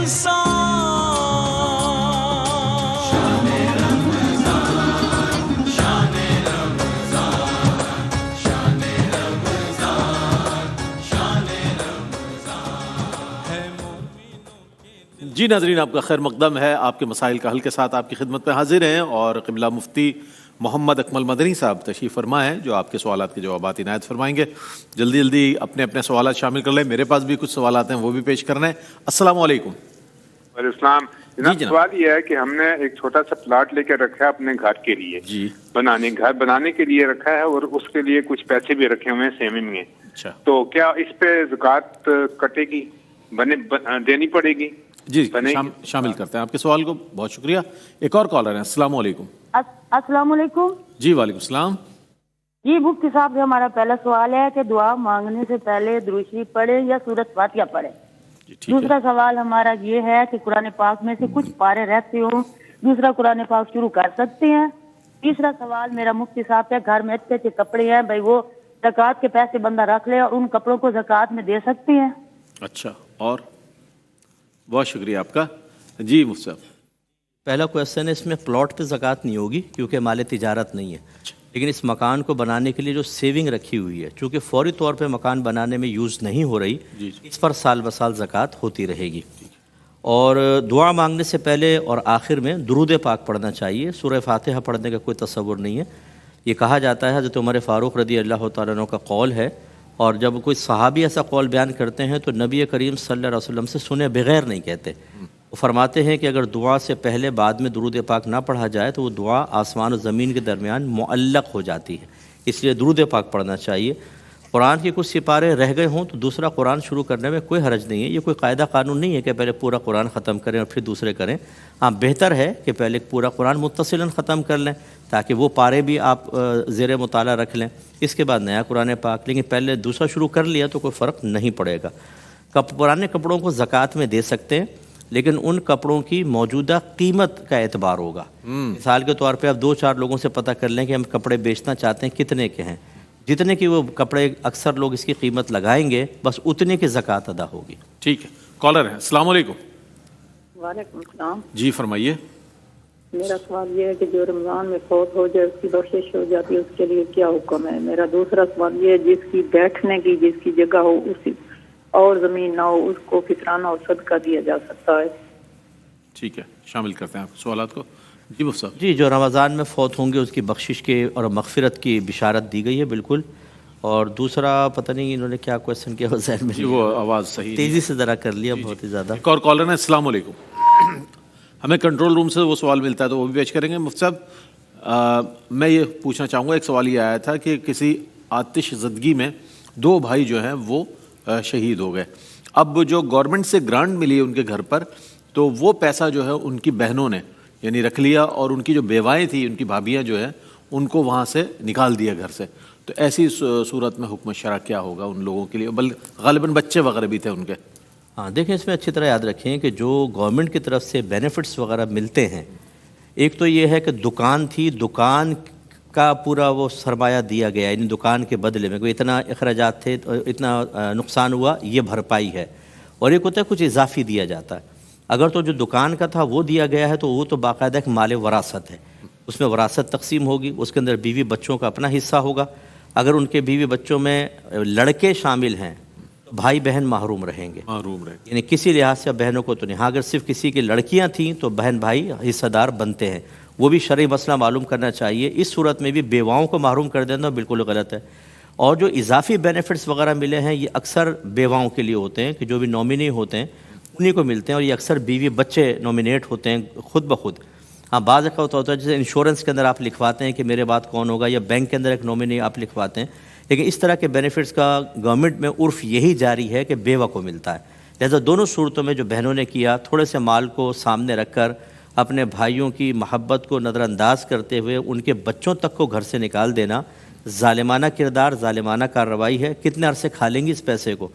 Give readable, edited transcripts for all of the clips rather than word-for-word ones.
جی ناظرین، آپ کا خیر مقدم ہے. آپ کے مسائل کا حل کے ساتھ آپ کی خدمت میں حاضر ہیں اور قبلہ مفتی محمد اکمل مدنی صاحب تشریف فرما ہیں جو آپ کے سوالات کے جوابات عنایت فرمائیں گے. جلدی جلدی اپنے اپنے سوالات شامل کر لیں. میرے پاس بھی کچھ سوالات ہیں، وہ بھی پیش کرنا ہے. السلام علیکم. وعلیکم السلام. جناب سوال یہ ہے کہ ہم نے ایک چھوٹا سا پلاٹ لے کے رکھا ہے اپنے گھر کے لیے، گھر بنانے کے لیے رکھا ہے اور اس کے لیے کچھ پیسے بھی رکھے ہوئے ہیں سیونگ میں. تو کیا اس پہ زکوٰۃ کٹے گی، دینی پڑے گی؟ جی شامل کرتے ہیں آپ کے سوال کو. بہت شکریہ. ایک اور کالر ہیں. السلام علیکم. السلام علیکم. جی وعلیکم السلام. جی مفتی صاحب، ہمارا پہلا سوال ہے کہ دعا مانگنے سے پہلے درود شریف پڑھے یا سورۃ فاتحہ پڑھے. دوسرا سوال ہمارا یہ ہے کہ قرآن پاک میں سے کچھ پارے رہتے ہوں، دوسرا قرآن پاک شروع کر سکتے ہیں. تیسرا سوال میرا مفتی صاحب ہے، گھر میں اچھے اچھے کپڑے ہیں بھائی، وہ زکوٰۃ کے پیسے بندہ رکھ لے اور ان کپڑوں کو زکوٰۃ میں دے سکتے ہیں؟ اچھا، اور بہت شکریہ آپ کا. جی مفتی صاحب. پہلا کویشچن ہے، اس میں پلاٹ پہ زکوٰۃ نہیں ہوگی کیونکہ مال تجارت نہیں ہے، لیکن اس مکان کو بنانے کے لیے جو سیونگ رکھی ہوئی ہے چونکہ فوری طور پہ مکان بنانے میں یوز نہیں ہو رہی، اس پر سال بسال زکوٰۃ ہوتی رہے گی. اور دعا مانگنے سے پہلے اور آخر میں درود پاک پڑھنا چاہیے. سورہ فاتحہ پڑھنے کا کوئی تصور نہیں ہے. یہ کہا جاتا ہے حضرت عمر فاروق رضی اللہ تعالیٰ عنہ کا قول ہے، اور جب کوئی صحابی ایسا قول بیان کرتے ہیں تو نبی کریم صلی اللہ علیہ وسلم سے سنے بغیر نہیں کہتے. وہ فرماتے ہیں کہ اگر دعا سے پہلے بعد میں درود پاک نہ پڑھا جائے تو وہ دعا آسمان و زمین کے درمیان معلق ہو جاتی ہے، اس لیے درود پاک پڑھنا چاہیے. قرآن کے کچھ سپارے رہ گئے ہوں تو دوسرا قرآن شروع کرنے میں کوئی حرج نہیں ہے. یہ کوئی قاعدہ قانون نہیں ہے کہ پہلے پورا قرآن ختم کریں اور پھر دوسرے کریں. ہاں بہتر ہے کہ پہلے پورا قرآن متصلاً ختم کر لیں تاکہ وہ پارے بھی آپ زیر مطالعہ رکھ لیں، اس کے بعد نیا قرآن پاک. لیکن پہلے دوسرا شروع کر لیا تو کوئی فرق نہیں پڑے گا. پرانے کپڑوں کو زکوٰۃ میں دے سکتے ہیں، لیکن ان کپڑوں کی موجودہ قیمت کا اعتبار ہوگا. مثال کے طور پہ آپ 2-4 لوگوں سے پتہ کر لیں کہ ہم کپڑے بیچنا چاہتے ہیں کتنے کے ہیں، جتنے کی وہ کپڑے اکثر لوگ اس کی قیمت لگائیں گے بس اتنے کی زکوٰۃ ادا ہوگی. ٹھیک ہے. کالر ہے. السلام علیکم. وعلیکم السلام. جی فرمائیے. میرا سوال یہ ہے کہ جو رمضان میں فوت ہو جائے، اس کی بخشش ہو جاتی ہے، اس کے لیے کیا حکم ہے؟ میرا دوسرا سوال یہ ہے، جس کی بیٹھنے کی جس کی جگہ ہو اسی اور زمین نہ ہو، اس کو فطرانہ اور صدقہ دیا جا سکتا ہے؟ ٹھیک ہے، شامل کرتے ہیں آپ سوالات کو. جی مفتی صاحب. جی جو رمضان میں فوت ہوں گے اس کی بخشش کے اور مغفرت کی بشارت دی گئی ہے بالکل. اور دوسرا پتہ نہیں انہوں نے کیا کویشچن کیا ذہن میں، وہ آواز صحیح تیزی سے ذرا کر لیا بہت ہی زیادہ. ایک اور کالر ہے. السلام علیکم. ہمیں کنٹرول روم سے وہ سوال ملتا ہے تو وہ بھی پیش کریں گے. مفتی صاحب میں یہ پوچھنا چاہوں گا، ایک سوال یہ آیا تھا کہ کسی آتش زدگی میں 2 بھائی جو ہیں وہ شہید ہو گئے. اب جو گورنمنٹ سے گرانٹ ملی ان کے گھر پر، تو وہ پیسہ جو ہے ان کی بہنوں نے یعنی رکھ لیا اور ان کی جو بیوائیں تھیں، ان کی بھابیاں جو ہیں، ان کو وہاں سے نکال دیا گھر سے. تو ایسی صورت میں حکم شرع کیا ہوگا ان لوگوں کے لیے؟ غالباً بچے وغیرہ بھی تھے ان کے. ہاں دیکھیں، اس میں اچھی طرح یاد رکھیں کہ جو گورنمنٹ کی طرف سے بینیفٹس وغیرہ ملتے ہیں، ایک تو یہ ہے کہ دکان تھی، دکان کا پورا وہ سرمایہ دیا گیا، یعنی دکان کے بدلے میں کوئی اتنا اخراجات تھے، اتنا نقصان ہوا، یہ بھرپائی ہے. اور ایک ہوتا ہے کچھ اضافی دیا جاتا ہے. اگر تو جو دکان کا تھا وہ دیا گیا ہے تو وہ تو باقاعدہ ایک مال وراثت ہے، اس میں وراثت تقسیم ہوگی، اس کے اندر بیوی بچوں کا اپنا حصہ ہوگا. اگر ان کے بیوی بچوں میں لڑکے شامل ہیں تو بھائی بہن محروم رہیں گے، یعنی کسی لحاظ سے بہنوں کو تو نہیں. ہاں اگر صرف کسی کی لڑکیاں تھیں تو بہن بھائی حصہ دار بنتے ہیں. وہ بھی شرعی مسئلہ معلوم کرنا چاہیے. اس صورت میں بھی بیواؤں کو محروم کر دینا بالکل غلط ہے. اور جو اضافی بینیفٹس وغیرہ ملے ہیں یہ اکثر بیواؤں کے لیے ہوتے ہیں کہ جو بھی نومینی ہوتے ہیں انہیں کو ملتے ہیں، اور یہ اکثر بیوی بچے نومینیٹ ہوتے ہیں خود بخود. ہاں بعض اوقات ہوتا ہے جیسے انشورنس کے اندر آپ لکھواتے ہیں کہ میرے بعد کون ہوگا، یا بینک کے اندر ایک نومینی آپ لکھواتے ہیں. لیکن اس طرح کے بینیفٹس کا گورنمنٹ میں عرف یہی جاری ہے کہ بیوہ کو ملتا ہے. لہذا دونوں صورتوں میں جو بہنوں نے کیا، تھوڑے سے مال کو سامنے رکھ کر اپنے بھائیوں کی محبت کو نظر انداز کرتے ہوئے ان کے بچوں تک کو گھر سے نکال دینا ظالمانہ کردار، ظالمانہ کارروائی ہے. کتنے عرصے کھا لیں گی اس پیسے کو؟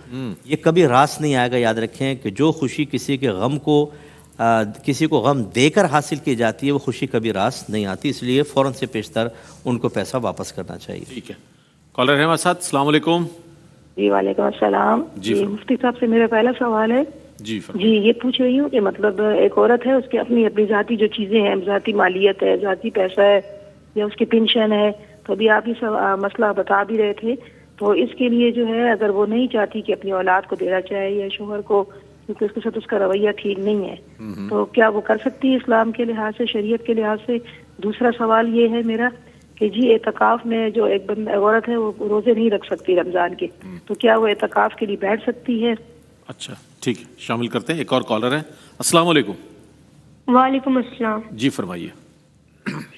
یہ کبھی راس نہیں آئے گا. یاد رکھیں کہ جو خوشی کسی کے غم کو کسی کو غم دے کر حاصل کی جاتی ہے وہ خوشی کبھی راس نہیں آتی. اس لیے فوراً سے پیشتر ان کو پیسہ واپس کرنا چاہیے. ٹھیک ہے. کالر ہے ہمارے ساتھ. السلام علیکم. جی وعلیکم السلام. جی مفتی صاحب سے میرا پہلا سوال ہے جی جی یہ پوچھ رہی ہوں کہ مطلب ایک عورت ہے، اس کی اپنی ذاتی جو چیزیں ہیں، ذاتی مالیت ہے، ذاتی پیسہ ہے، یا اس کی پینشن ہے، تو ابھی آپ یہ مسئلہ بتا بھی رہے تھے، تو اس کے لیے جو ہے اگر وہ نہیں چاہتی کہ اپنی اولاد کو دینا چاہے یا شوہر کو، کیونکہ اس کے ساتھ اس کا رویہ ٹھیک نہیں ہے، تو کیا وہ کر سکتی ہے اسلام کے لحاظ سے، شریعت کے لحاظ سے؟ دوسرا سوال یہ ہے میرا کہ جی اعتکاف میں جو ایک عورت ہے وہ روزے نہیں رکھ سکتی رمضان کے، تو کیا وہ اعتکاف کے لیے بیٹھ سکتی ہے؟ اچھا ٹھیک ہے، شامل کرتے ہیں. ایک اور کالر ہے. السلام علیکم. وعلیکم السلام. جی فرمائیے.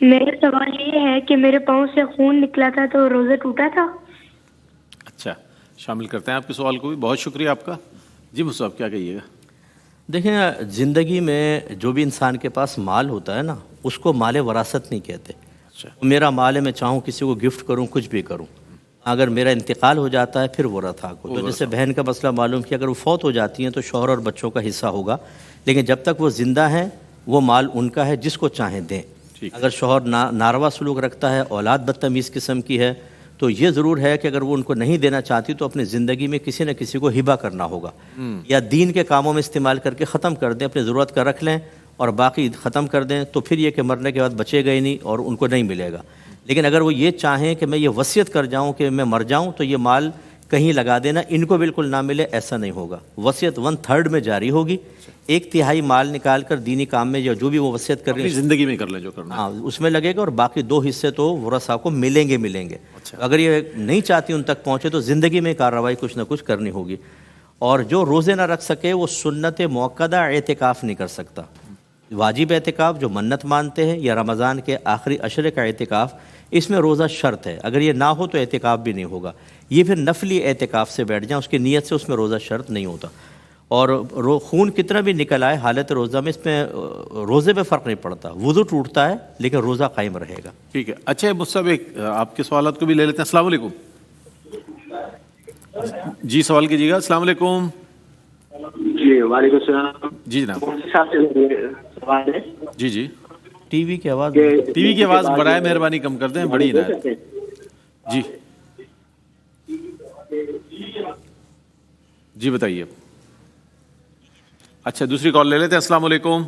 میرا سوال یہ ہے کہ میرے پاؤں سے خون نکلا تھا تو روزہ ٹوٹا تھا. اچھا شامل کرتے ہیں آپ کے سوال کو بھی. بہت شکریہ آپ کا. جی مصعب کیا کہیے گا؟ دیکھیں زندگی میں جو بھی انسان کے پاس مال ہوتا ہے نا، اس کو مال وراثت نہیں کہتے. میرا مال ہے، میں چاہوں کسی کو گفٹ کروں، کچھ بھی کروں، اگر میرا انتقال ہو جاتا ہے پھر وہ رتھا کو. تو جیسے بہن کا مسئلہ معلوم کیا، اگر وہ فوت ہو جاتی ہیں تو شوہر اور بچوں کا حصہ ہوگا، لیکن جب تک وہ زندہ ہیں وہ مال ان کا ہے، جس کو چاہیں دیں. اگر شوہر ناروا سلوک رکھتا ہے، اولاد بدتمیز قسم کی ہے، تو یہ ضرور ہے کہ اگر وہ ان کو نہیں دینا چاہتی تو اپنی زندگی میں کسی نہ کسی کو ہبہ کرنا ہوگا، یا دین کے کاموں میں استعمال کر کے ختم کر دیں، اپنی ضرورت کا رکھ لیں اور باقی ختم کر دیں، تو پھر یہ کہ مرنے کے بعد بچے گئے نہیں اور ان کو نہیں ملے گا. لیکن اگر وہ یہ چاہیں کہ میں یہ وصیت کر جاؤں کہ میں مر جاؤں تو یہ مال کہیں لگا دینا، ان کو بالکل نہ ملے، ایسا نہیں ہوگا. وصیت 1/3 میں جاری ہوگی، 1/3 مال نکال کر دینی کام میں یا جو بھی وہ وصیت کر رہے ہیں زندگی میں کر لیں جو کرنا ہے، ہاں اس میں لگے گا، اور باقی 2 حصے تو ورثاء کو ملیں گے. اگر یہ نہیں چاہتی ان تک پہنچے تو زندگی میں کارروائی کچھ نہ کچھ کرنی ہوگی. اور جو روزے نہ رکھ سکے وہ سنت موقدہ اعتکاف نہیں کر سکتا. واجب اعتکاف جو منت مانتے ہیں، یا رمضان کے آخری عشرے کا اعتکاف، اس میں روزہ شرط ہے. اگر یہ نہ ہو تو اعتکاف بھی نہیں ہوگا. یہ پھر نفلی اعتکاف سے بیٹھ جائیں، اس کی نیت سے، اس میں روزہ شرط نہیں ہوتا. اور خون کتنا بھی نکل آئے حالت روزہ میں، اس میں روزے پہ فرق نہیں پڑتا. وضو ٹوٹتا ہے لیکن روزہ قائم رہے گا. ٹھیک ہے. اچھا مصعب ایک آپ کے سوالات کو بھی لے لیتے ہیں. السلام علیکم. جی سوال کیجیے گا. السلام علیکم. جی وعلیکم السلام. جی جناب. سوال ہے. جی ٹی وی کی آواز برائے مہربانی کم کر دیں، بڑی عنایت. جی بتائیے. اچھا دوسری کال لے لیتے ہیں. السلام علیکم.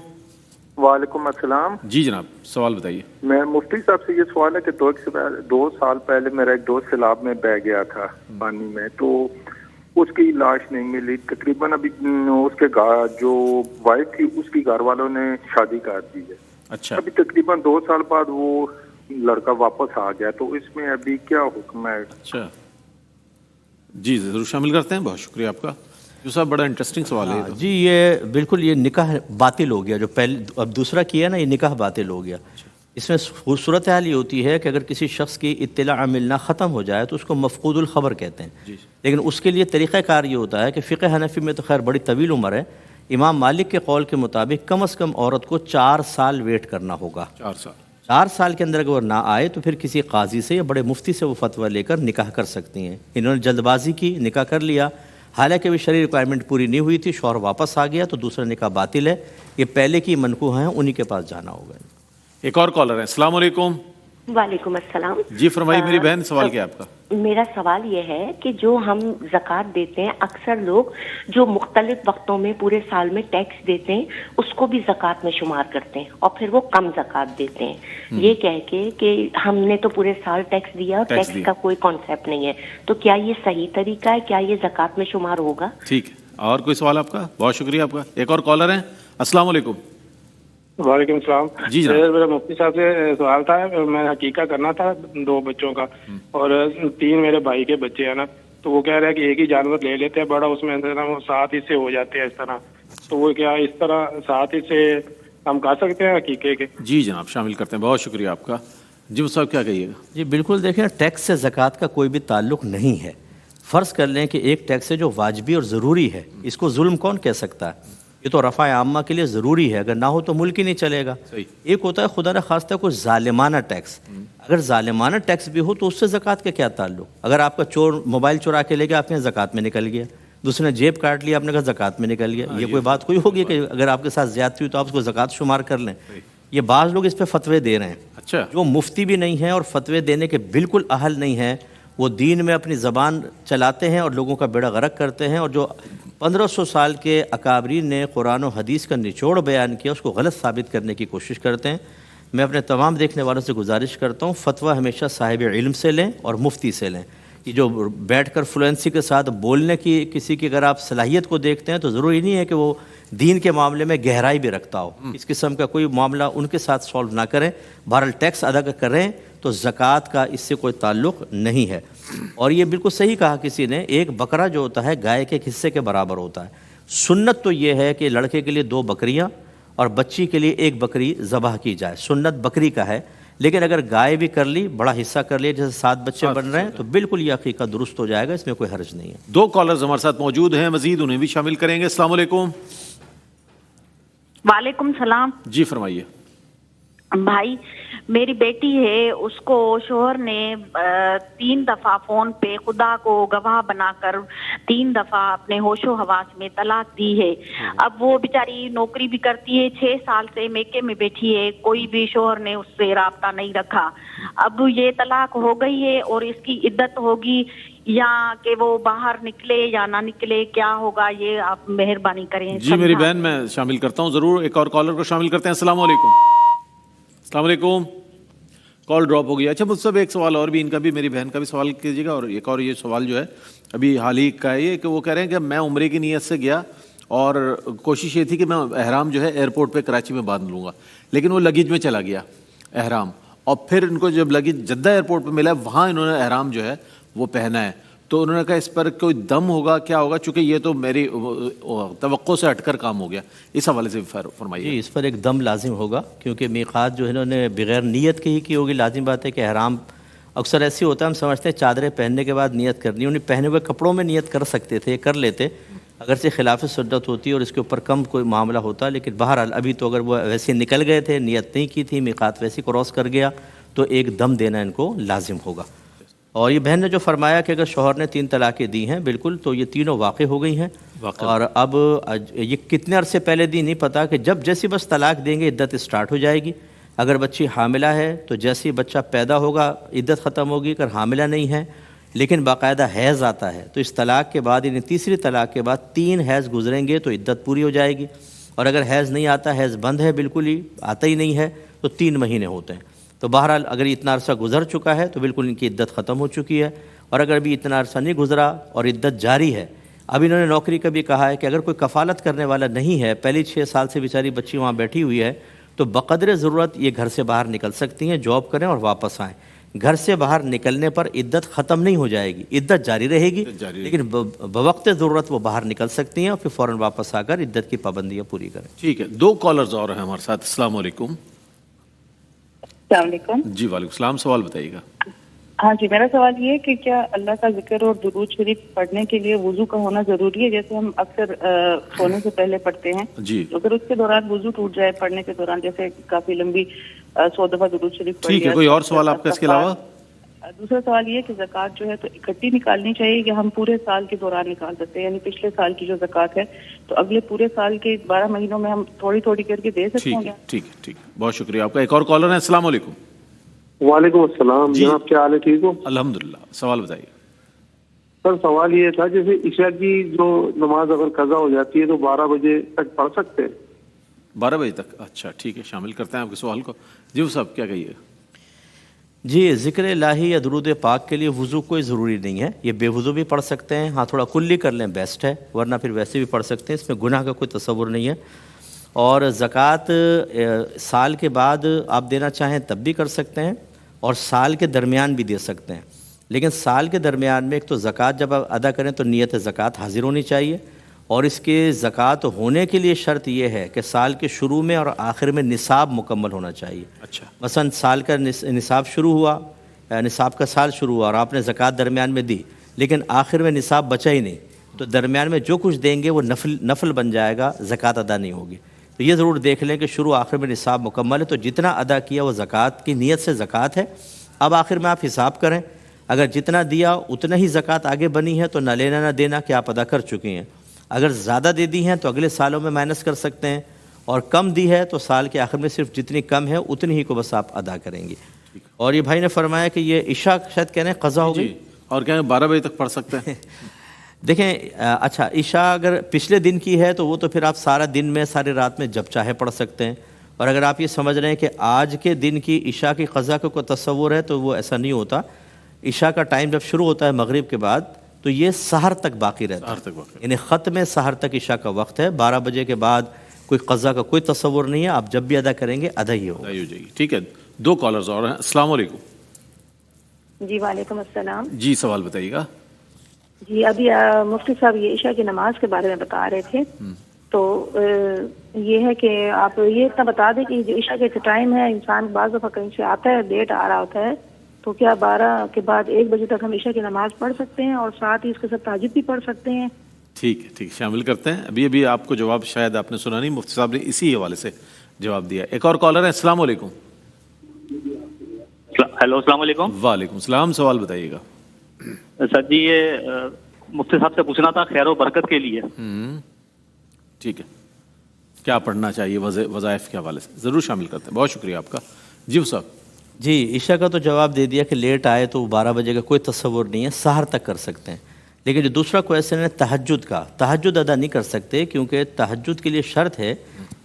وعلیکم السلام. جی جناب سوال بتائیے. میں مفتی صاحب سے یہ سوال ہے کہ 2 سال پہلے میرا ایک دوست سیلاب میں بہ گیا تھا پانی میں، تو اس کی لاش نہیں ملی. تقریباً ابھی اس کے جو وائف تھی اس کی گھر والوں نے شادی کر دی ہے. اچھا ابھی تقریباً 2 سال بعد وہ لڑکا واپس آ گیا، تو اس میں ابھی کیا حکم ہے؟ اچھا جی ضرور شامل کرتے ہیں. بہت شکریہ آپ کا. جو صاحب بڑا انٹرسٹنگ سوال ہے. جی یہ بالکل یہ نکاح باطل ہو گیا، جو پہلے اب دوسرا کیا نا، یہ نکاح باطل ہو گیا. اس میں صورتحال یہ ہوتی ہے کہ اگر کسی شخص کی اطلاع ملنا ختم ہو جائے تو اس کو مفقود الخبر کہتے ہیں. لیکن اس کے لیے طریقہ کار یہ ہوتا ہے کہ فقہ حنفی میں تو خیر بڑی طویل عمر ہے. امام مالک کے قول کے مطابق کم از کم عورت کو 4 سال ویٹ کرنا ہوگا. 4 سال کے اندر اگر وہ نہ آئے تو پھر کسی قاضی سے یا بڑے مفتی سے وہ فتویٰ لے کر نکاح کر سکتی ہیں. انہوں نے جلد بازی کی، نکاح کر لیا، حالانکہ بھی شرعی ریکوائرمنٹ پوری نہیں ہوئی تھی، شوہر واپس آ گیا تو دوسرا نکاح باطل ہے. یہ پہلے کی منقوح ہیں، انہی کے پاس جانا ہوگا. ایک اور کالر ہے. السلام علیکم. وعلیکم السلام. جی فرمائیے میری بہن. سوال کیا آپ کا؟ میرا سوال یہ ہے کہ جو ہم زکوٰۃ دیتے ہیں، اکثر لوگ جو مختلف وقتوں میں پورے سال میں ٹیکس دیتے ہیں اس کو بھی زکوٰۃ میں شمار کرتے ہیں اور پھر وہ کم زکوٰۃ دیتے ہیں، یہ کہہ کے کہ ہم نے تو پورے سال ٹیکس دیا اور ٹیکس کا کوئی کانسیپٹ نہیں ہے. تو کیا یہ صحیح طریقہ ہے؟ کیا یہ زکوٰۃ میں شمار ہوگا؟ ٹھیک ہے. اور کوئی سوال آپ کا؟ بہت شکریہ آپ کا. ایک اور کالر ہے. السلام علیکم. وعلیکم السلام. جی میرا مفتی صاحب سے سوال تھا. میں حقیقہ کرنا تھا 2 بچوں کا، اور 3 میرے بھائی کے بچے ہیں نا، تو وہ کہہ رہے ہیں کہ ایک ہی جانور لے لیتے ہیں بڑا، اس میں وہ 7 حصے ہو جاتے ہیں اس طرح. تو وہ کیا اس طرح 7 حصے ہم کر سکتے ہیں حقیقے کے؟ جی جناب شامل کرتے ہیں. بہت شکریہ آپ کا. جی صاحب کیا کہیے گا؟ جی بالکل. دیکھیں ٹیکس سے زکوٰۃ کا کوئی بھی تعلق نہیں ہے. فرض کر لیں کہ ایک ٹیکس ہے جو واجبی اور ضروری ہے، اس کو ظلم کون کہہ سکتا ہے؟ یہ تو رفع عامہ کے لیے ضروری ہے، اگر نہ ہو تو ملک ہی نہیں چلے گا. ایک ہوتا ہے خدا نہ خواستہ کوئی ظالمانہ ٹیکس. اگر ظالمانہ ٹیکس بھی ہو تو اس سے زکوٰۃ کا کیا تعلق؟ اگر آپ کا چور موبائل چورا کے لے گیا، آپ نے زکوٰۃ میں نکل گیا. دوسرے نے جیب کاٹ لیا، آپ نے کہا زکوٰۃ میں نکل گیا. یہ کوئی بات کوئی ہوگی کہ اگر آپ کے ساتھ زیادتی ہوئی تو آپ اس کو زکوٰۃ شمار کر لیں؟ یہ بعض لوگ اس پہ فتوے دے رہے ہیں. اچھا جو مفتی بھی نہیں ہیں اور فتوے دینے کے بالکل اہل نہیں ہیں، وہ دین میں اپنی زبان چلاتے ہیں اور لوگوں کا بیڑا غرق کرتے ہیں. اور جو 1500 سال کے اکابرین نے قرآن و حدیث کا نچوڑ بیان کیا، اس کو غلط ثابت کرنے کی کوشش کرتے ہیں۔ میں اپنے تمام دیکھنے والوں سے گزارش کرتا ہوں فتویٰ ہمیشہ صاحب علم سے لیں اور مفتی سے لیں۔ یہ جو بیٹھ کر فلوئنسی کے ساتھ بولنے کی کسی کی اگر آپ صلاحیت کو دیکھتے ہیں تو ضروری نہیں ہے کہ وہ دین کے معاملے میں گہرائی بھی رکھتا ہو، اس قسم کا کوئی معاملہ ان کے ساتھ سولو نہ کریں۔ بہرحال ٹیکس ادا کریں تو زکوٰۃ کا اس سے کوئی تعلق نہیں ہے۔ اور یہ بالکل صحیح کہا کسی نے، ایک بکرا جو ہوتا ہے گائے کے حصے کے برابر ہوتا ہے۔ سنت تو یہ ہے کہ لڑکے کے لیے 2 بکریاں اور بچی کے لیے 1 بکری ذبح کی جائے، سنت بکری کا ہے۔ لیکن اگر گائے بھی کر لی، بڑا حصہ کر لیا، جیسے 7 بچے بن رہے ہیں، تو بالکل یہ عقیقہ درست ہو جائے گا، اس میں کوئی حرج نہیں ہے۔ 2 کالرز ہمارے ساتھ موجود ہیں، مزید انہیں بھی شامل کریں گے۔ السلام علیکم۔ وعلیکم السلام۔ جی فرمائیے۔ بھائی میری بیٹی ہے، اس کو شوہر نے 3 دفعہ فون پہ خدا کو گواہ بنا کر 3 دفعہ اپنے ہوش و حواس میں طلاق دی ہے۔ اب وہ بیچاری نوکری بھی کرتی ہے، 6 سال سے میکے میں بیٹھی ہے، کوئی بھی شوہر نے اس سے رابطہ نہیں رکھا۔ اب یہ طلاق ہو گئی ہے اور اس کی عدت ہوگی یا کہ وہ باہر نکلے یا نہ نکلے، کیا ہوگا یہ آپ مہربانی کریں۔ جی میری بہن میں شامل کرتا ہوں ضرور، ایک اور کالر کو شامل کرتے ہیں۔ السلام علیکم۔ السلام علیکم، کال ڈراپ ہو گیا۔ اچھا مجھ سے ایک سوال اور بھی، ان کا بھی، میری بہن کا بھی سوال کیجیے گا۔ اور ایک اور یہ سوال جو ہے ابھی حال ہی کا ہے یہ کہ وہ کہہ رہے ہیں کہ میں عمرے کی نیت سے گیا اور کوشش یہ تھی کہ میں احرام جو ہے ایئرپورٹ پہ کراچی میں باندھ لوں گا، لیکن وہ لگیج میں چلا گیا احرام، اور پھر ان کو جب لگیج جدہ ایئرپورٹ پہ ملا وہاں انہوں نے احرام جو ہے وہ پہنا ہے، تو انہوں نے کہا اس پر کوئی دم ہوگا، کیا ہوگا، چونکہ یہ تو میری توقع سے ہٹ کر کام ہو گیا، اس حوالے سے فرمائیے۔ جی اس پر ایک دم لازم ہوگا، کیونکہ میقات جو انہوں نے بغیر نیت کے ہی کی ہوگی۔ لازم بات ہے کہ احرام اکثر ایسی ہوتا ہے، ہم سمجھتے ہیں چادریں پہننے کے بعد نیت کرنی، انہیں پہنے ہوئے کپڑوں میں نیت کر سکتے تھے، کر لیتے، اگرچہ خلاف سنت ہوتی ہے اور اس کے اوپر کم کوئی معاملہ ہوتا، لیکن بہرحال ابھی تو اگر وہ ویسے نکل گئے تھے، نیت نہیں کی تھی، میقات ویسے کراس کر گیا، تو ایک دم دینا ان کو لازم ہوگا۔ اور یہ بہن نے جو فرمایا کہ اگر شوہر نے 3 طلاقیں دی ہیں، بالکل، تو یہ تینوں واقع ہو گئی ہیں، اور اب یہ کتنے عرصے پہلے دی نہیں پتا، کہ جب جیسی بس طلاق دیں گے عدت اسٹارٹ ہو جائے گی۔ اگر بچی حاملہ ہے تو جیسے بچہ پیدا ہوگا عدت ختم ہوگی، اگر حاملہ نہیں ہے لیکن باقاعدہ حیض آتا ہے تو اس طلاق کے بعد، یعنی تیسری طلاق کے بعد 3 حیض گزریں گے تو عدت پوری ہو جائے گی۔ اور اگر حیض نہیں آتا، حیض بند ہے، بالکل ہی آتا ہی نہیں ہے، تو 3 مہینے ہوتے ہیں۔ تو بہرحال اگر اتنا عرصہ گزر چکا ہے تو بالکل ان کی عدت ختم ہو چکی ہے، اور اگر بھی اتنا عرصہ نہیں گزرا اور عدت جاری ہے، اب انہوں نے نوکری کا بھی کہا ہے کہ اگر کوئی کفالت کرنے والا نہیں ہے، پہلی 6 سال سے بیچاری بچی وہاں بیٹھی ہوئی ہے، تو بقدر ضرورت یہ گھر سے باہر نکل سکتی ہیں، جاب کریں اور واپس آئیں۔ گھر سے باہر نکلنے پر عدت ختم نہیں ہو جائے گی، عدت جاری رہے گی، لیکن بوقت ضرورت وہ باہر نکل سکتی ہیں اور پھر فوراً واپس آ کر عدت کی پابندیاں پوری کریں۔ ٹھیک ہے، 2 کالرز اور ہیں ہمارے ساتھ۔ السلام علیکم۔ السلام علیکم۔ جی وعلیکم السلام، سوال بتائیے گا۔ ہاں جی، میرا سوال یہ ہے کہ کیا اللہ کا ذکر اور درود شریف پڑھنے کے لیے وضو کا ہونا ضروری ہے؟ جیسے ہم اکثر سونے سے پہلے پڑھتے ہیں، جی تو اگر اس کے دوران وضو ٹوٹ جائے پڑھنے کے دوران، جیسے کافی لمبی 100 دفعہ درود شریف پڑھ لیا۔ ٹھیک ہے، کوئی اور سوال آپ کا اس کے علاوہ؟ دوسرا سوال یہ کہ زکوٰۃ جو ہے تو اکٹھی نکالنی چاہیے کہ ہم پورے سال کے دوران نکال سکتے ہیں؟ یعنی پچھلے سال کی جو زکوٰۃ ہے تو اگلے پورے سال کے 12 مہینوں میں ہم تھوڑی تھوڑی کر کے دے سکتے ہیں؟ ٹھیک ہے، بہت شکریہ آپ کا۔ ایک اور کالر ہے۔ السلام علیکم۔ وعلیکم السلام جناب، کیا حال ہے؟ ٹھیک ہو؟ الحمدللہ، سوال بتائیے۔ سر سوال یہ تھا، جیسے عشاء کی جو نماز اگر قضا ہو جاتی ہے تو 12 بجے تک پڑھ سکتے ہیں؟ 12 بجے تک؟ اچھا ٹھیک ہے، شامل کرتے ہیں آپ کے سوال کو۔ جی وہ صاحب کیا کہیے؟ جی ذکر الہی یا درود پاک کے لیے وضو کوئی ضروری نہیں ہے، یہ بے وضو بھی پڑھ سکتے ہیں، ہاں تھوڑا کلی کر لیں بیسٹ ہے، ورنہ پھر ویسے بھی پڑھ سکتے ہیں، اس میں گناہ کا کوئی تصور نہیں ہے۔ اور زکوٰۃ سال کے بعد آپ دینا چاہیں تب بھی کر سکتے ہیں، اور سال کے درمیان بھی دے سکتے ہیں، لیکن سال کے درمیان میں ایک تو زکوٰۃ جب آپ ادا کریں تو نیت زکوٰۃ حاضر ہونی چاہیے، اور اس کے زکوٰۃ ہونے کے لیے شرط یہ ہے کہ سال کے شروع میں اور آخر میں نصاب مکمل ہونا چاہیے۔ اچھا، مثلا سال کا نصاب شروع ہوا، نصاب کا سال شروع ہوا اور آپ نے زکوٰۃ درمیان میں دی، لیکن آخر میں نصاب بچا ہی نہیں، تو درمیان میں جو کچھ دیں گے وہ نفل بن جائے گا، زکوٰۃ ادا نہیں ہوگی۔ تو یہ ضرور دیکھ لیں کہ شروع آخر میں نصاب مکمل ہے، تو جتنا ادا کیا وہ زکوٰۃ کی نیت سے زکوٰۃ ہے۔ اب آخر میں آپ حساب کریں، اگر جتنا دیا اتنا ہی زکوٰۃ آگے بنی ہے تو نہ لینا نہ دینا کہ آپ ادا کر چکے ہیں، اگر زیادہ دے دی ہیں تو اگلے سالوں میں مائنس کر سکتے ہیں، اور کم دی ہے تو سال کے آخر میں صرف جتنی کم ہے اتنی ہی کو بس آپ ادا کریں گے۔ اور یہ بھائی نے فرمایا کہ یہ عشاء شاید کہنے قضا ہو گئی، اور کہیں 12 بجے تک پڑھ سکتے ہیں؟ دیکھیں اچھا عشاء اگر پچھلے دن کی ہے تو وہ تو پھر آپ سارا دن میں ساری رات میں جب چاہے پڑھ سکتے ہیں، اور اگر آپ یہ سمجھ رہے ہیں کہ آج کے دن کی عشاء کی قضا کا کوئی تصور ہے تو وہ ایسا نہیں ہوتا. عشاء کا ٹائم جب شروع ہوتا ہے مغرب کے بعد تو یہ سحر تک باقی رہتا ہے، یعنی ختم سحر تک عشاء کا وقت ہے. 12 بجے کے بعد کوئی قضا کا کوئی تصور نہیں ہے، آپ جب بھی ادا کریں گے ادا ہی ہوگا. ٹھیک ہے. 2 کالرز اور ہیں. السلام علیکم. جی وعلیکم السلام. جی سوال بتائیے گا. جی ابھی مفتی صاحب یہ عشاء کی نماز کے بارے میں بتا رہے تھے، تو یہ ہے کہ آپ یہ اتنا بتا دیں کہ جو عشاء کے ٹائم ہے انسان بعض دفعہ کہیں سے آتا ہے لیٹ آ رہا ہوتا ہے، تو کیا 12 کے بعد 1 بجے تک ہم عشاء کی نماز پڑھ سکتے ہیں اور ساتھ ہی اس کے ساتھ تہجد بھی پڑھ سکتے ہیں؟ ٹھیک ہے شامل کرتے ہیں. ابھی آپ کو جواب شاید آپ نے سنا نہیں، مفتی صاحب نے اسی حوالے سے جواب دیا. ایک اور کالر ہے. السلام علیکم. ہیلو السلام علیکم. وعلیکم السلام. سوال بتائیے گا. سر جی یہ مفتی صاحب سے پوچھنا تھا خیر و برکت کے لیے. ٹھیک ہے. کیا پڑھنا چاہیے وظائف کے حوالے سے ضرور شامل کرتے ہیں. بہت شکریہ آپ کا. جی صاحب. جی عشاء کا تو جواب دے دیا کہ لیٹ آئے تو 12 بجے کا کوئی تصور نہیں ہے، سحر تک کر سکتے ہیں. لیکن جو دوسرا کویشچن ہے تہجد کا، تہجد ادا نہیں کر سکتے کیونکہ تہجد کے لیے شرط ہے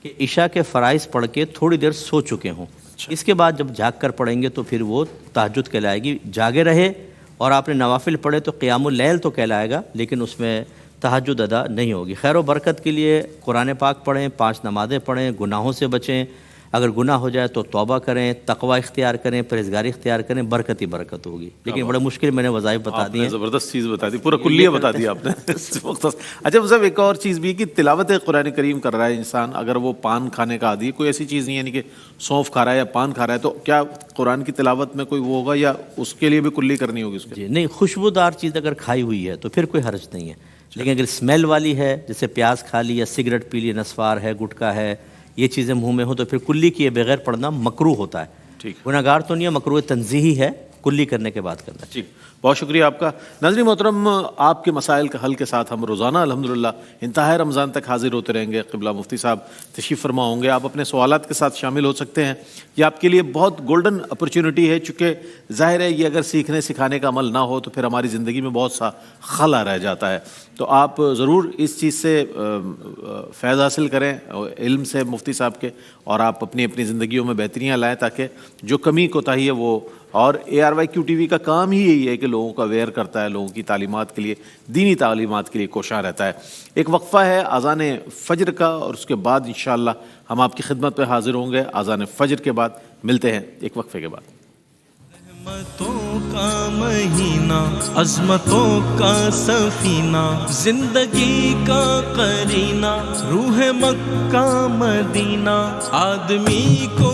کہ عشاء کے فرائض پڑھ کے تھوڑی دیر سو چکے ہوں. اس کے بعد جب جاگ کر پڑھیں گے تو پھر وہ تہجد کہلائے گی. جاگے رہے اور آپ نے نوافل پڑھے تو قیام اللیل تو کہلائے گا، لیکن اس میں تہجد ادا نہیں ہوگی. خیر و برکت کے لیے قرآن پاک پڑھیں، 5 نمازیں پڑھیں، گناہوں سے بچیں. اگر گناہ ہو جائے تو توبہ کریں، تقوی اختیار کریں، پرہیزگاری اختیار کریں، برکت ہی برکت ہوگی. لیکن بڑے مشکل میں نے وظائف بتا دی ہیں. زبردست چیز بتا دی، پورا کلیہ بتا دیا آپ نے. اچھا صاحب ایک اور چیز بھی کہ تلاوت قرآن کریم کر رہا ہے انسان، اگر وہ پان کھانے کا عادی ہے، کوئی ایسی چیز نہیں ہے یعنی کہ سونف کھا رہا ہے یا پان کھا رہا ہے، تو کیا قرآن کی تلاوت میں کوئی وہ ہوگا یا اس کے لیے بھی کلی کرنی ہوگی اس کے؟ جی نہیں، خوشبودار چیز اگر کھائی ہوئی ہے تو پھر کوئی حرج نہیں ہے. لیکن اگر اسمیل والی ہے جیسے پیاز کھا لی یا سگریٹ پی لی، نسوار ہے، گٹکا ہے، یہ چیزیں منہ میں ہوں تو پھر کلی کیے بغیر پڑھنا مکروہ ہوتا ہے. گناہگار تو نہیں ہے، مکروہ تنزیہی ہے، کلی کرنے کے بعد کرنا. ٹھیک. بہت شکریہ آپ کا. ناظرین محترم، آپ کے مسائل کا حل کے ساتھ ہم روزانہ الحمدللہ انتہائی رمضان تک حاضر ہوتے رہیں گے. قبلہ مفتی صاحب تشریف فرما ہوں گے. آپ اپنے سوالات کے ساتھ شامل ہو سکتے ہیں. یہ آپ کے لیے بہت گولڈن اپرچونٹی ہے، چونکہ ظاہر ہے یہ اگر سیکھنے سکھانے کا عمل نہ ہو تو پھر ہماری زندگی میں بہت سا خلا رہ جاتا ہے. تو آپ ضرور اس چیز سے فیض حاصل کریں علم سے مفتی صاحب کے، اور آپ اپنی زندگیوں میں بہتریاں لائیں تاکہ جو کمی کوتاہی ہے وہ. اور ARYQ TV کا کام ہی یہی ہے کہ لوگوں کا اویئر کرتا ہے، لوگوں کی تعلیمات کے لیے، دینی تعلیمات کے لیے کوشاں رہتا ہے. ایک وقفہ ہے اذان فجر کا، اور اس کے بعد انشاءاللہ ہم آپ کی خدمت میں حاضر ہوں گے. اذان فجر کے بعد ملتے ہیں ایک وقفے کے بعد. رحمتوں کا مہینہ، عظمتوں کا سفینہ، زندگی کا قرینہ، روح مکہ مدینہ، آدمی کو